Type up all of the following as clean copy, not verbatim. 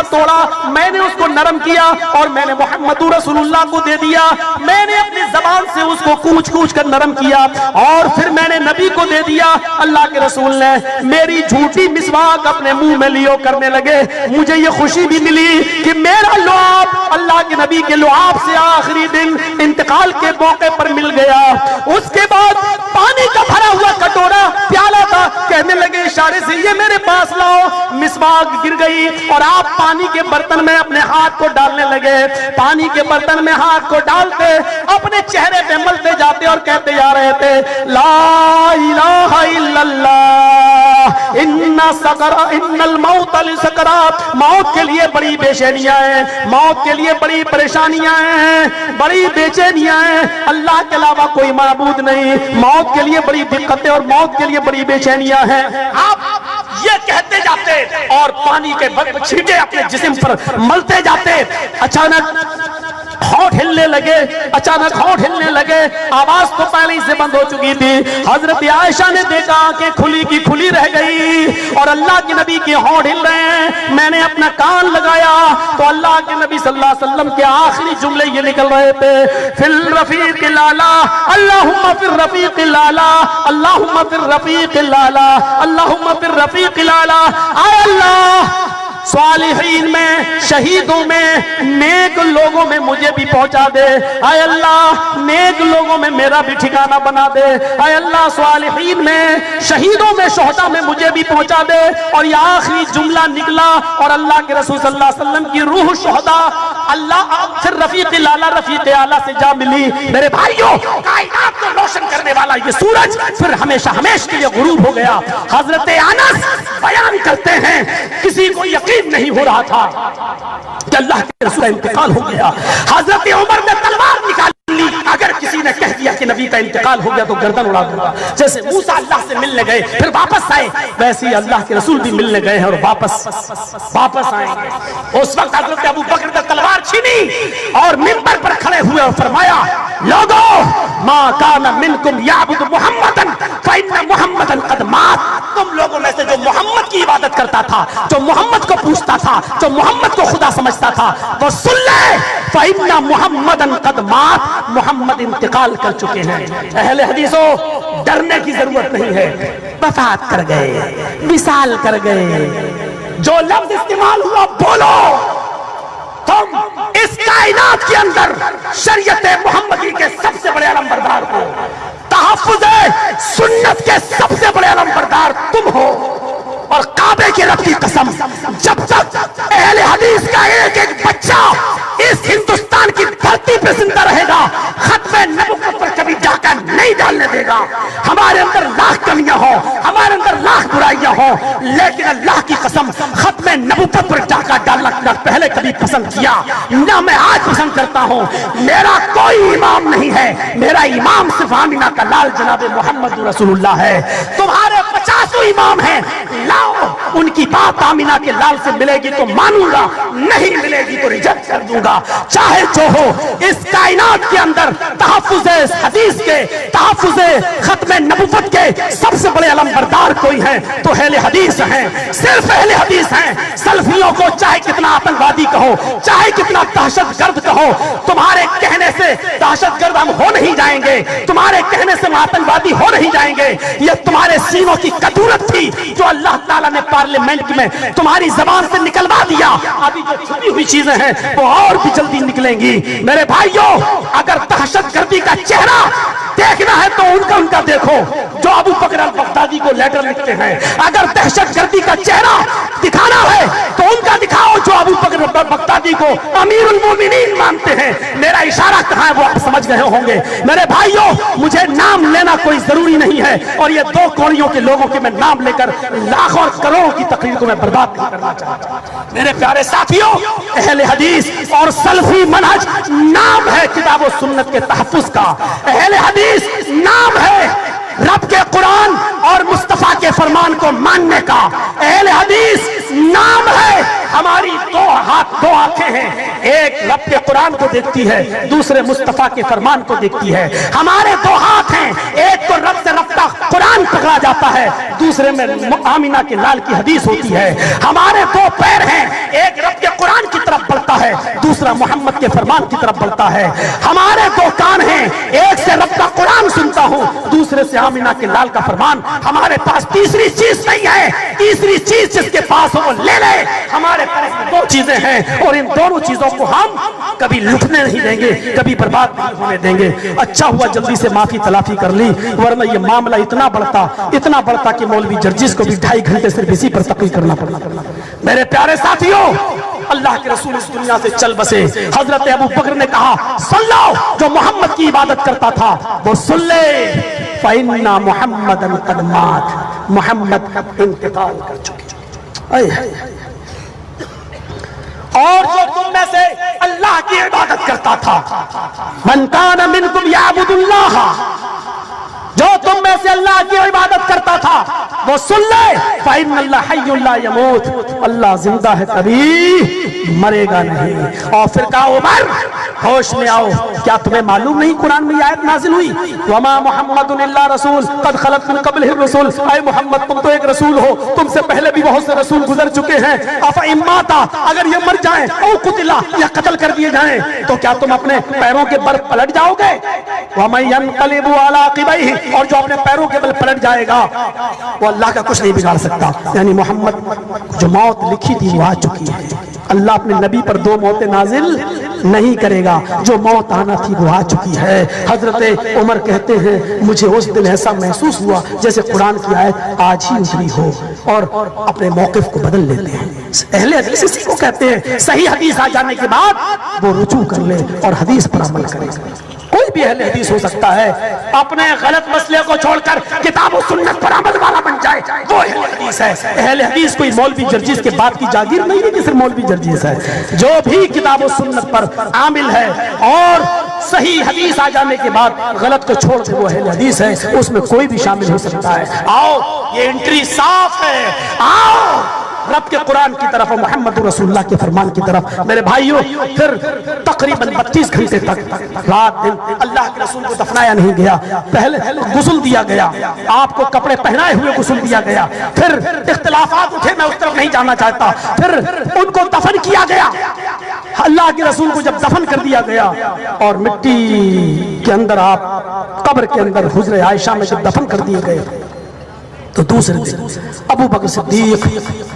حصہ توڑا، میں نے اس کو نرم کیا اور میں نے محمد رسول اللہ کو دے دیا، میں نے اپنی زبان سے اس کو کوچ کوچ کر نرم کیا اور پھر میں نے نبی کو دے دیا۔ اللہ کے رسول نے میری جھوٹی مسواک اپنے منہ میں لیو کرنے لگے، مجھے یہ خوشی بھی ملی کہ میرا لعاب اللہ کے نبی کے لعاب سے آخری دن انتقال کے موقع پر مل گیا۔ اس کے بعد پانی کا بھرا ہوا کٹورا پیالہ تھا، کہنے لگے اشارے سے یہ میرے پاس لاؤ، مسواک گر گئی اور آپ پانی کے برتن میں اپنے ہاتھ کو ڈالنے لگے، پانی کے برتن میں ہاتھ کو ڈالتے اپنے چہرے پہ ملتے جاتے اور کہتے جا رہے تھے لا الہ الا اللہ ان الموت لسکرات، موت کے لیے بڑی بے چینیاں ہیں، موت کے لیے بڑی پریشانیاں ہیں، بڑی بے چینیاں ہیں، اللہ کے علاوہ کوئی معبود نہیں، موت کے لیے بڑی دقتیں اور موت کے لیے بڑی بے چینیاں ہیں۔ آپ یہ کہتے جاتے اور پانی کے چھینٹے اپنے جسم پر ملتے جاتے، اچانک ہونٹ ہلنے لگے، اچانک ہونٹ ہلنے لگے، آواز تو پہلے سے بند ہو چکی تھی۔ حضرت عائشہ نے دیکھا کہ کھلی کی کھلی رہ گئی اور اللہ کے نبی کے ہونٹ ہل رہے ہیں۔ میں نے اپنا کان لگایا تو اللہ کے نبی صلی اللہ علیہ وسلم کے آخری جملے یہ نکل رہے تھے فی الرفیق الاعلی اللہم فی الرفیق الاعلی اللہم فی الرفیق الاعلی اللہم فی الرفیق الاعلی۔ اے اللہ صالحین میں، شہیدوں میں، نیک لوگوں میں مجھے بھی پہنچا دے، اے اللہ نیک لوگوں میں میرا بھی ٹھکانہ بنا دے، اے اللہ صالحین میں، شہیدوں میں، شہداء میں مجھے بھی پہنچا دے۔ اور یہ آخری جملہ نکلا اور اللہ کے رسول صلی اللہ علیہ وسلم کی روح شہداء اللہ پھر رفیق الاعلی رفیق اعلیٰ سے جا ملی۔ میرے بھائیوں، کائنات کو روشن کرنے والا یہ سورج پھر ہمیشہ ہمیشہ کے لیے غروب ہو گیا۔ حضرت انس بیان کرتے ہیں کسی کو یقین نہیں ہو رہا تھا کہ اللہ کے رسول کا انتقال ہو گیا۔ حضرت عمر نے تلوار نکال لی، اگر کسی نے کہہ دیا کہ نبی کا انتقال ہو گیا تو گردن اڑا دوں گا۔ جیسے موسیٰ اللہ سے ملنے گئے پھر واپس آئے، ویسے ہی اللہ کے رسول بھی ملنے گئے ہیں اور واپس آئیں گے۔ اس وقت حضرت ابو بکر نے تلوار چھینی اور منبر پر کھڑے ہوئے اور فرمایا لوگو ما کان منکم یعبد محمدن فإن محمدن قد مات، تم لوگوں میں سے جو محمد کی عبادت کرتا تھا، جو محمد کو پوچھتا تھا، جو محمد کو خدا سمجھتا تھا، وہ سن لے فإن محمدن قد مات، محمد انتقال کر چکے ہیں۔ اہل حدیثوں، ڈرنے کی ضرورت نہیں ہے، وفات کر گئے، وصال کر گئے، جو لفظ استعمال ہوا بولو۔ تم اس کائنات کے اندر شریعت محمدی کے سب سے بڑے علمبردار ہو، تحفظ سنت کے سب سے بڑے علمبردار تم ہو، اور کعبے کی رب کی قسم جب تک اہل حدیث کا ایک ایک بچہ اس ہندوستان کی دھرتی پہ زندہ رہے گا ختم نبوت پر کبھی ڈاکہ نہیں ڈالنے دے گا۔ ہمارے اندر لاکھ کمیاں ہوں، ہمارے اندر لاکھ برائیاں ہوں، لیکن اللہ کی قسم ختم نبوت پر ڈاکہ ڈالنا نہ پہلے کبھی پسند کیا نہ میں آج پسند کرتا ہوں۔ میرا کوئی امام نہیں ہے، میرا امام صرف آمینہ کا لال جناب محمد رسول اللہ ہے۔ تمہارے 50 امام ہیں، ان کی بات آمینہ کے لال سے ملے گی تو مانوں گا، نہیں ملے گی تو ریجیکٹ کر دوں گا۔ چاہے جو ہو، اس کائنات کے اندر تحفظ حدیث کے، تحفظ ختم نبوت کے سب سے بڑے علمبردار کوئی ہیں تو اہل حدیث ہیں، صرف اہل حدیث ہیں۔ سلفیوں کو چاہے کتنا آتنکوادی کہو، چاہے کتنا دہشت گرد کہو، تمہارے کہنے سے دہشت گرد ہم ہو نہیں جائیں گے، تمہارے کہنے سے ہم آتنکوادی ہو نہیں جائیں گے۔ یہ تمہارے سینوں کی کدورت تھی جو اللہ تعالیٰ نے پارلیمنٹ میں تمہاری زبان سے نکلوا دیا۔ ابھی جو چھپی ہوئی چیزیں ہیں وہ اور بھی جلدی نکلیں گی۔ میرے بھائیوں، اگر دہشت گردی کا چہرہ دیکھنا ہے تو ان کا دیکھو جو ابو بکر البغدادی کو لیٹر لکھتے ہیں۔ اگر دہشت گردی کا چہرہ دکھانا ہے تو ان کا دکھاؤ جو ابو بکر البغدادی کو امیر المومنین مانتے ہیں۔ میرا اشارہ کہاں ہے وہ آپ سمجھ گئے ہوں گے۔ میرے بھائیوں، مجھے نام لینا کوئی ضروری نہیں ہے اور یہ دو کوڑیوں کے لوگوں کے میں نام لے کر لاکھوں اور کروڑوں کی تقریر کو میں برباد نہیں کرنا چاہتا۔ میرے پیارے ساتھیوں، اہل حدیث اور سلفی منہج نام ہے کتاب و سنت کے تحفظ کا، اہل حدیث نام ہے رب کے قرآن اور مصطفیٰ کے فرمان کو ماننے کا، اہل حدیث نام ہے ہماری دو آنکھیں ہیں، ایک رب کے قرآن کو دیکھتی ہے، دوسرے مصطفیٰ کے فرمان کو دیکھتی ہے۔ ہمارے دو ہاتھ ہیں، ایک تو رب سے رفتہ قرآن پکڑا جاتا ہے، دوسرے میں آمینہ کے لال کی حدیث ہوتی ہے۔ ہمارے دو پیر ہیں، ایک رب کے محمد کے فرمان کی طرف بڑھتا ہے۔ ہمارے دو کان ہیں، ایک سے رب کا قرآن سنتا ہوں، دوسرے سے آمینہ کے لال کا فرمان۔ ہمارے پاس تیسری چیز نہیں ہے، تیسری چیز جس کے پاس ہو وہ لے لے۔ ہمارے پاس دو چیزیں ہیں اور ان دونوں چیزوں کو ہم کبھی لٹنے نہیں دیں گے، کبھی برباد نہیں ہونے دیں گے۔ اچھا ہوا جلدی سے معافی تلافی کر لی، ورنہ یہ معاملہ اتنا بڑھتا کہ مولوی جرجس کو بھی 2.5 گھنٹے صرف اسی پر تقریر کرنا پڑا۔ میرے پیارے ساتھیوں، اللہ کے رسول اس دنیا سے چل بسے۔ حضرت ابو بکر نے کہا سن لو، جو محمد کی عبادت کرتا تھا وہ سن لے، فَإِنَّ مُحَمَّدًا قَدْ مَاتَ، محمد انتقال کر چکے۔ اور جو تم میں سے اللہ کی عبادت کرتا تھا، مَنْ كَانَ مِنْكُمْ يَعْبُدُ اللَّهَ، جو تم میں سے اللہ کی عبادت کرتا تھا وہ سن لے، فَإِنَّ اللَّهَ حَيٌّ لَا يَمُوتُ، اللہ زندہ ہے کبھی مرے گا نہیں۔ اور پھر کہا عمر ہوش میں آؤ، کیا تمہیں معلوم نہیں قرآن میں یہ آیت نازل ہوئی وَمَا مُحَمَّدٌ إِلَّا رَسُولٌ قَدْ خَلَتْ مِن قَبْلِهِ الرُّسُلُ، اے محمد تم تو ایک رسول ہو، تم سے پہلے بھی بہت سے رسول گزر چکے ہیں۔ أَفَإِن مَاتَ، اگر یہ مر جائیں، أَوْ قُتِلَ، یا قتل کر دیے جائیں، تو کیا تم اپنے پیروں کے بل پلٹ جاؤ گے؟ وَمَن يَنقَلِبُ عَلَىٰ عَقِبَيْهِ، اور جو اپنے پیروں کے بل پلٹ جائے گا وہ اللہ کا کچھ نہیں بگاڑ سکتا۔ یعنی محمد جو موت لکھی تھی وہ آ چکی ہے، اللہ اپنے نبی پر 2 موتیں نازل نہیں کرے گا، جو موت آنا تھی وہ آ چکی ہے۔ حضرت عمر کہتے ہیں مجھے اس دن ایسا محسوس ہوا جیسے قرآن کی آیت آج ہی اتری ہو، اور اپنے موقف کو بدل لیتے ہیں۔ اہل حدیث اسی کو کہتے ہیں، صحیح حدیث آ جانے کے بعد وہ رجوع کر لے اور حدیث پر عمل کرے۔ کوئی بھی اہل حدیث ہو سکتا ہے، اپنے غلط مسئلے کو چھوڑ کر کتاب و سنت پر عمل والا بن جائے، وہ اہل حدیث ہے۔ اہل حدیث کوئی مولوی جرجس کے بعد کی جاگیر نہیں ہے کہ صرف مولوی جرجس ہے، جو بھی کتاب و سنت پر عامل ہے اور صحیح حدیث آ جانے کے بعد غلط کو چھوڑ دے وہ اہل حدیث ہے، اس میں کوئی بھی شامل ہو سکتا ہے۔ آؤ یہ انٹری صاف ہے، آؤ رب کے قرآن کی طرف، محمد رسول اللہ کے فرمان کی طرف۔ میرے بھائیوں، پھر تقریباً 32 گھنٹے تک رات دن اللہ کے رسول کو دفنایا نہیں گیا۔ پہلے غسل دیا گیا، آپ کو کپڑے پہنائے ہوئے غسل دیا گیا، پھر اختلافات اٹھے، میں اس طرف نہیں جانا چاہتا، پھر ان کو دفن کیا گیا۔ اللہ کے رسول کو جب دفن کر دیا گیا اور مٹی کے اندر، آپ قبر کے اندر حجرہ عائشہ میں جب دفن کر دیے گئے، تو دوسرے دن ابو بکر صدیق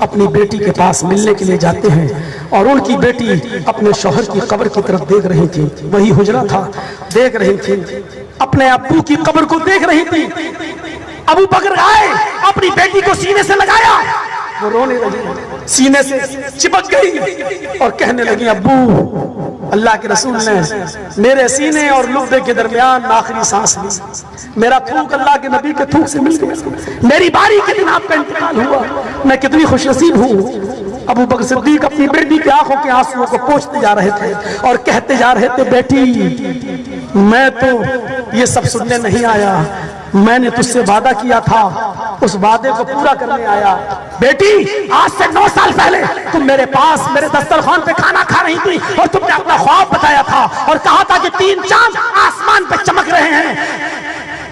اپنی بیٹی کے پاس ملنے کے لیے جاتے ہیں، اور ان کی بیٹی اپنے شوہر کی قبر کی طرف دیکھ رہی تھی، وہی حجرہ تھا، دیکھ رہی تھی، اپنے ابو کی قبر کو دیکھ رہی تھی۔ ابو بکر آئے، اپنی بیٹی کو سینے سے لگایا، وہ رونے لگی، سینے سے چپک گئی اور کہنے لگی ابو، اللہ کے رسول نے میرے سینے اور لبے کے درمیان آخری سانس لی، میرا تھوک اللہ کے نبی کے تھوک سے مل گیا، میری باری کے دن آپ کا انتقال ہوا، میں کتنی خوش نصیب ہوں۔ ابو بکر صدیق اپنی بیٹی کی آنکھوں کے آنسوؤں کو پوچھتے جا رہے تھے اور کہتے جا رہے تھے بیٹی میں تو یہ سب سننے نہیں آیا، میں نے تجھ سے وعدہ کیا تھا، اس وعدے کو پورا کرنے آیا۔ بیٹی آج سے 9 سال پہلے تم میرے پاس میرے دسترخوان پہ کھانا کھا رہی تھی، اور تم نے اپنا خواب بتایا تھا اور کہا تھا کہ 3 چاند آسمان پہ چمک رہے ہیں۔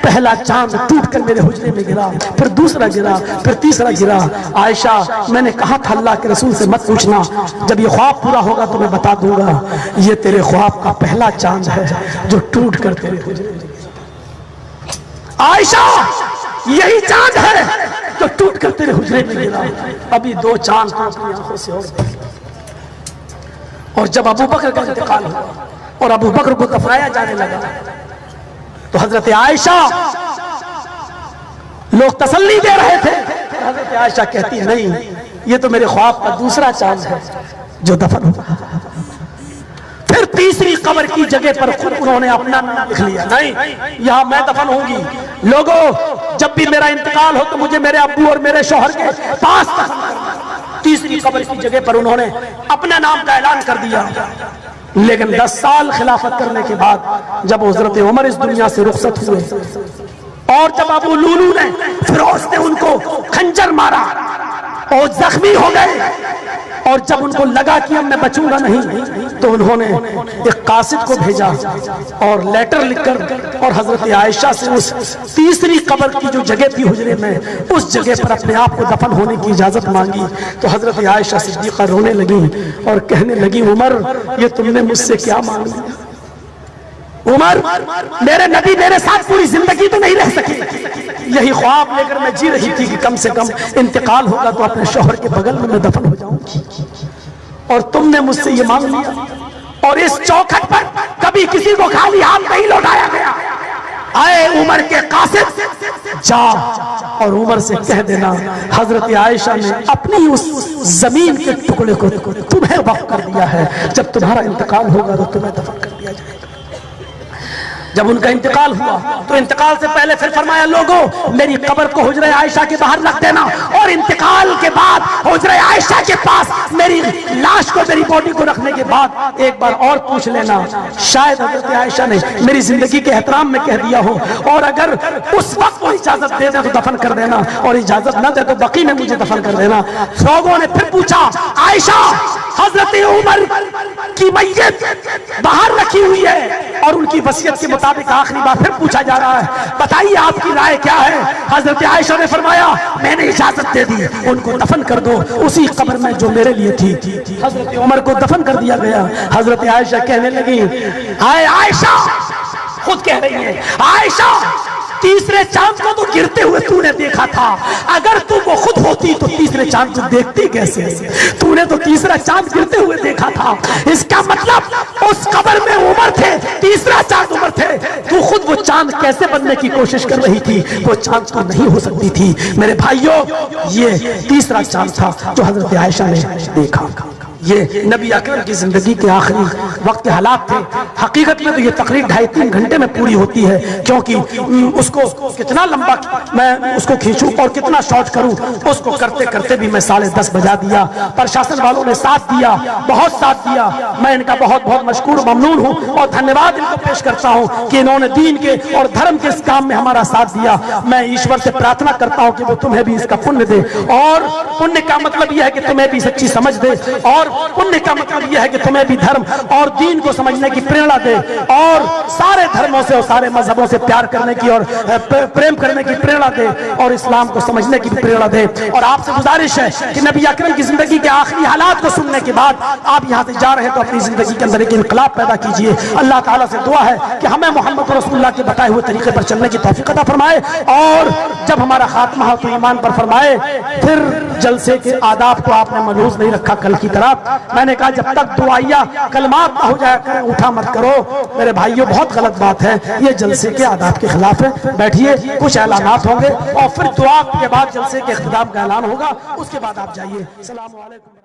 پہلا چاند ٹوٹ کر میرے حجرے میں گرا، پھر دوسرا گرا، پھر تیسرا گرا۔ عائشہ میں نے کہا تھا اللہ کے رسول سے مت پوچھنا، جب یہ خواب پورا ہوگا تو میں بتا دوں گا، یہ تیرے خواب کا پہلا چاند ہے جو ٹوٹ کر تیرے حجرے میں۔ عائشہ یہی چاند ہے جو ٹوٹ کر تیرے حجرے میں گرا، ابھی 2 چاند کو اپنی آنکھوں سے اور دیکھ۔ اور جب ابو بکر کا انتقال ہوا اور ابو بکر کو دفنایا جانے لگا تو حضرت عائشہ، لوگ تسلی دے رہے تھے، حضرت عائشہ کہتی ہے نہیں، یہ تو میرے خواب کا دوسرا چاند ہے جو دفن ہوا۔ پھر تیسری قبر کی جگہ پر خود انہوں نے اپنا نام لکھ لیا، نہیں یہاں میں دفن ہوں گی، لوگوں جب بھی میرا انتقال ہو تو مجھے میرے ابو اور میرے شوہر کے پاس دفن کرنا۔ تیسری قبر کی جگہ پر انہوں نے اپنا نام کا اعلان کر دیا۔ لیکن 10 سال خلافت کرنے کے بعد جب حضرت عمر اس دنیا سے رخصت ہوئے اور جب ابو لولو نے، فیروز نے ان کو خنجر مارا اور زخمی ہو گئے، اور جب ان کو لگا کہ اب میں بچوں گا نہیں تو انہوں نے ایک قاصد کو بھیجا اور لیٹر لکھ کر اور حضرت عائشہ سے اس تیسری قبر کی جو جگہ تھی حجرے میں اس جگہ پر اپنے آپ کو دفن ہونے کی اجازت مانگی. تو حضرت عائشہ صدیقہ رونے لگی اور کہنے لگی عمر یہ تم نے مجھ سے کیا مانگ لیا؟ عمر میرے نبی میرے ساتھ پوری زندگی تو نہیں رہ سکے, یہی خواب لے کر میں جی رہی تھی کہ کم سے کم انتقال ہوگا تو اپنے شوہر کے بغل میں دفن ہو جاؤں گی, اور تم نے مجھ سے یہ مانگ لیا. اور اس چوکھٹ پر کبھی کسی کو خالی ہاتھ نہیں لوٹایا گیا. آئے عمر کے قاصد جا اور عمر سے کہہ دینا حضرت عائشہ نے اپنی اس زمین کے ٹکڑے کو تمہیں وقف کر دیا ہے, جب تمہارا انتقال ہوگا تو تمہیں دفن کر دیا جائے گا. جب ان کا انتقال ہوا تو انتقال سے پہلے پھر فرمایا لوگوں میری قبر کو حجرہ عائشہ کے باہر رکھ دینا, اور انتقال کے بعد حجرہ عائشہ کے پاس میری لاش کو میری باڈی کو رکھنے کے بعد ایک بار اور پوچھ لینا شاید حضرت عائشہ نے میری زندگی کے احترام میں کہہ دیا ہو, اور اگر اس وقت وہ اجازت دے دے تو دفن کر دینا, اور اجازت نہ دے تو بقی میں مجھے دفن کر دینا. لوگوں نے پھر پوچھا عائشہ حضرت عمر کی میت باہر رکھی ہوئی ہے اور ان کی وصیت کے مطابق آخری بار پھر پوچھا جا رہا ہے بتائیے آپ کی رائے کیا ہے؟ حضرت عائشہ نے فرمایا میں نے اجازت دے دی, ان کو دفن کر دو اسی قبر میں جو میرے لیے تھی. حضرت عمر کو دفن کر دیا گیا. حضرت عائشہ کہنے لگی اے عائشہ, خود کہہ رہی ہے عائشہ تیسرے چاند کو تو گرتے ہوئے تو نے دیکھا تھا, اگر تو وہ خود ہوتی تو تیسرے چاند کو دیکھتی کیسے؟ تو نے تو تیسرا چاند گرتے ہوئے دیکھا تھا, اس کا مطلب اس قبر میں عمر تھے, تیسرا چاند عمر تھے, تو خود وہ چاند کیسے بننے کی کوشش کر رہی تھی؟ وہ چاند تو نہیں ہو سکتی تھی. میرے بھائیوں یہ تیسرا چاند تھا جو حضرت عائشہ نے دیکھا. یہ نبی اکرم کی زندگی کے آخری وقت کے حالات تھے. حقیقت میں تو یہ تقریب 2.5-3 گھنٹے میں پوری ہوتی ہے, کیونکہ اس کو کتنا لمبا میں اس کو کھینچوں اور کتنا شارٹ کروں, اس کو کرتے کرتے بھی میں 10:30 بجا دیا. پرشاسن والوں نے ساتھ دیا, بہت ساتھ دیا. میں ان کا بہت بہت مشکور ممنون ہوں اور دھنیواد ان کو پیش کرتا ہوں کہ انہوں نے دین کے اور دھرم کے اس کام میں ہمارا ساتھ دیا. میں ایشور سے پرارتھنا کرتا ہوں کہ وہ تمہیں بھی اس کا پنیہ دے, اور پنیہ کا مطلب یہ ہے کہ تمہیں بھی سچی سمجھ دے, اور پنیہ کا مطلب یہ ہے کہ تمہیں بھی دھرم اور دین کو سمجھنے کی پریرنا دے, اور سارے دھرموں سے اور سارے مذہبوں سے پیار کرنے کی اور پریم کرنے کی پریرنا دے, اور اسلام کو سمجھنے کی پریرنا دے. اور آپ سے گزارش ہے کہ نبی اکرم کی زندگی کے آخری حالات کو سننے کے بعد آپ یہاں سے جا رہے ہیں تو اپنی زندگی کے اندر ایک انقلاب پیدا کیجئے. اللہ تعالیٰ سے دعا ہے کہ ہمیں محمد رسول اللہ کے بتائے ہوئے طریقے پر چلنے کی توفیق عطا فرمائے, اور جب ہمارا خاتمہ ہو تو ایمان پر فرمائے. پھر جلسے کے آداب کو آپ نے ملحوظ نہیں رکھا کل کی طرح. میں نے کہا جب تک دعائیہ کلمات نہ ہو جایا کریں اٹھا مت کرو. میرے بھائیوں بہت غلط بات ہے, یہ جلسے کے آداب کے خلاف ہے. بیٹھیے, کچھ اعلانات ہوں گے اور پھر دعا کے بعد جلسے کے اختتام کا اعلان ہوگا, اس کے بعد آپ جائیے. السلام علیکم.